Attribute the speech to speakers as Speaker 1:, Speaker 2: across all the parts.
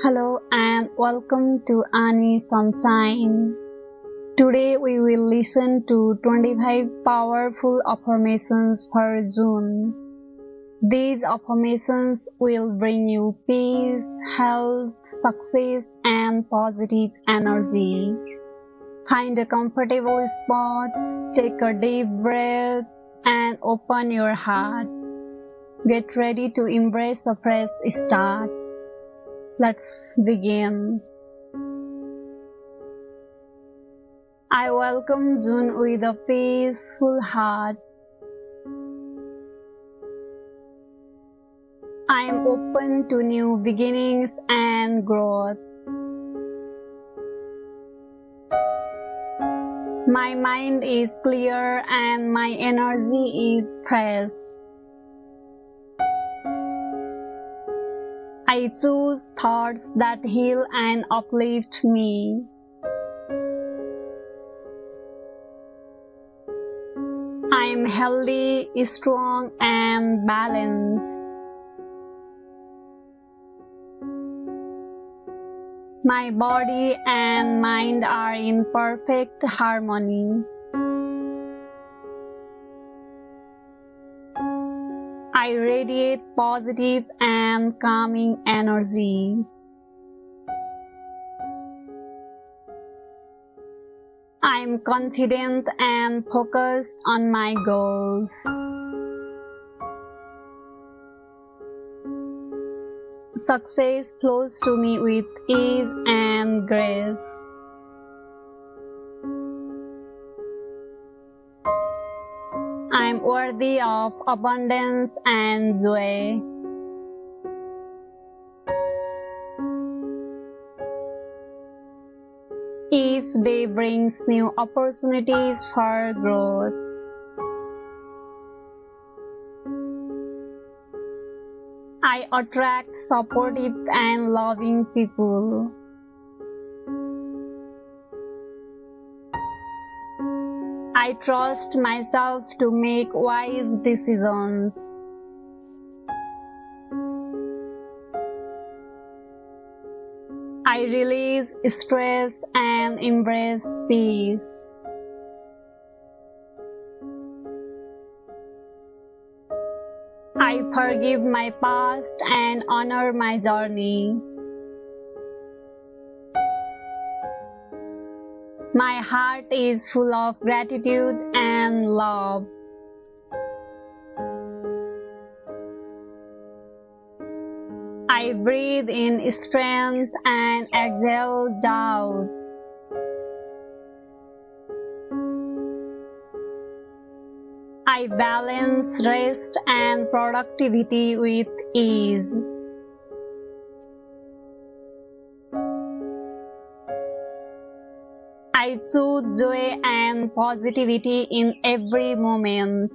Speaker 1: Hello and welcome to Aani Sunshine. Today we will listen to 25 powerful affirmations for June. These affirmations will bring you peace, health, success, and positive energy. Find a comfortable spot, take a deep breath, and open your heart. Get ready to embrace a fresh start. Let's begin. I welcome June with a peaceful heart. I am open to new beginnings and growth. My mind is clear and my energy is fresh. I choose thoughts that heal and uplift me. I am healthy, strong, and balanced. My body and mind are in perfect harmony. I radiate positive and calming energy. I am confident and focused on my goals. Success flows to me with ease and grace. I am worthy of abundance and joy. Each day brings new opportunities for growth. I attract supportive and loving people. I trust myself to make wise decisions. I release stress and embrace peace. I forgive my past and honor my journey. My heart is full of gratitude and love. I breathe in strength and exhale doubt. I balance rest and productivity with ease. I choose joy and positivity in every moment.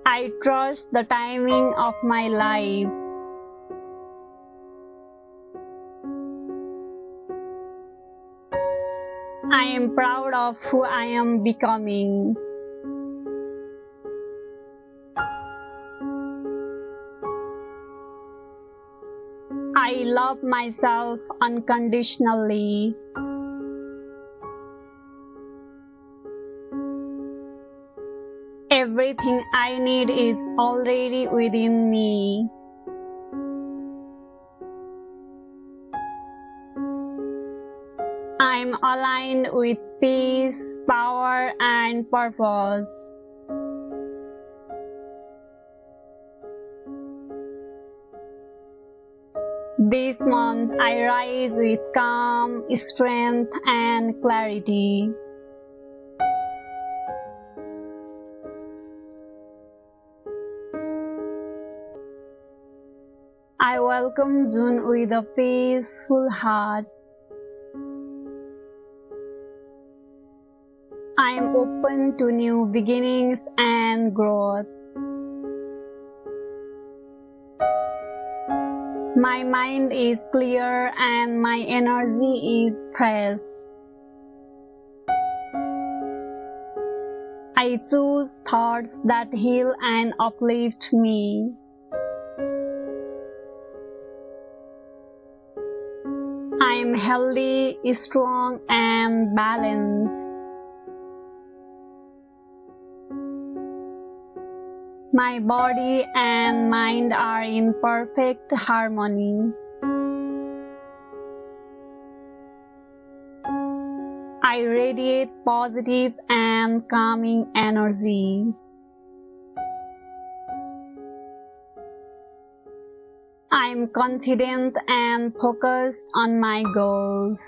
Speaker 1: I trust the timing of my life. I am proud of who I am becoming. I love myself unconditionally. Everything I need is already within me. I am aligned with peace, power, and purpose. This month I rise with calm, strength, and clarity. I welcome June with a peaceful heart. I am open to new beginnings and growth. My mind is clear and my energy is fresh. I choose thoughts that heal and uplift me. I am healthy, strong, and balanced. My body and mind are in perfect harmony. I radiate positive and calming energy. I am confident and focused on my goals.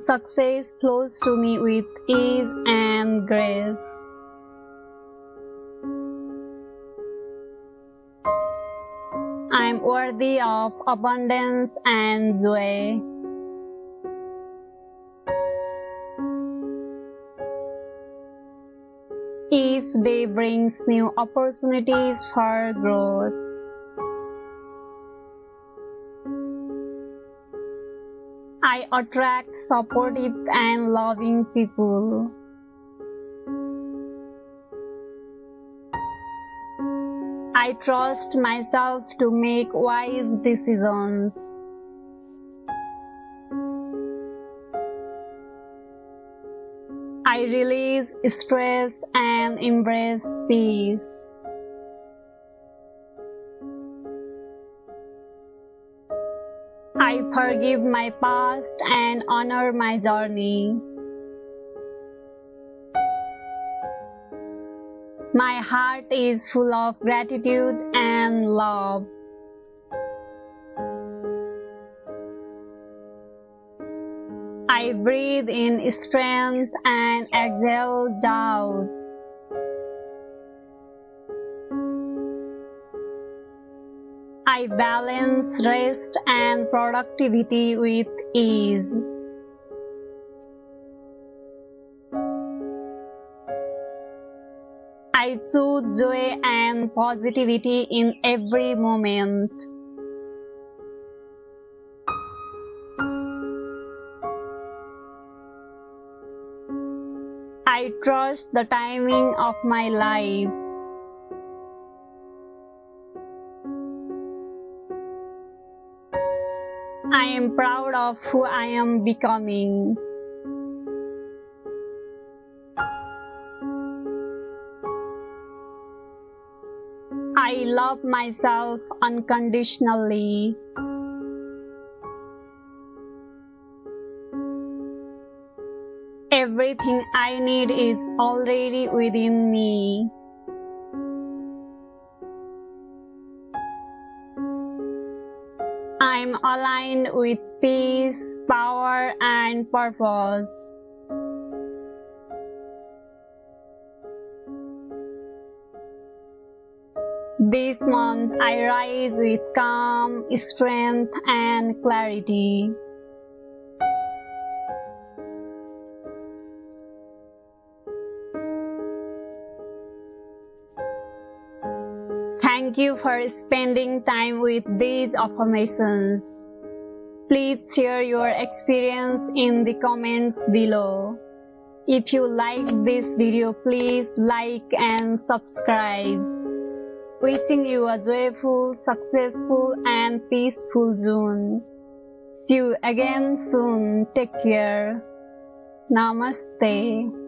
Speaker 1: Success flows to me with ease and grace. I am worthy of abundance and joy. Each day brings new opportunities for growth. I attract supportive and loving people. I trust myself to make wise decisions. I release stress and embrace peace. I forgive my past and honor my journey. My heart is full of gratitude and love. I breathe in strength and exhale doubt. I balance rest and productivity with ease. I choose joy and positivity in every moment. I trust the timing of my life. I am proud of who I am becoming. I love myself unconditionally. Everything I need is already within me. I am aligned with peace, power, and purpose. This month, I rise with calm, strength, and clarity. Thank you for spending time with these affirmations. Please share your experience in the comments below. If you like this video, please like and subscribe. Wishing you a joyful, successful, and peaceful June. See you again soon. Take care. Namaste.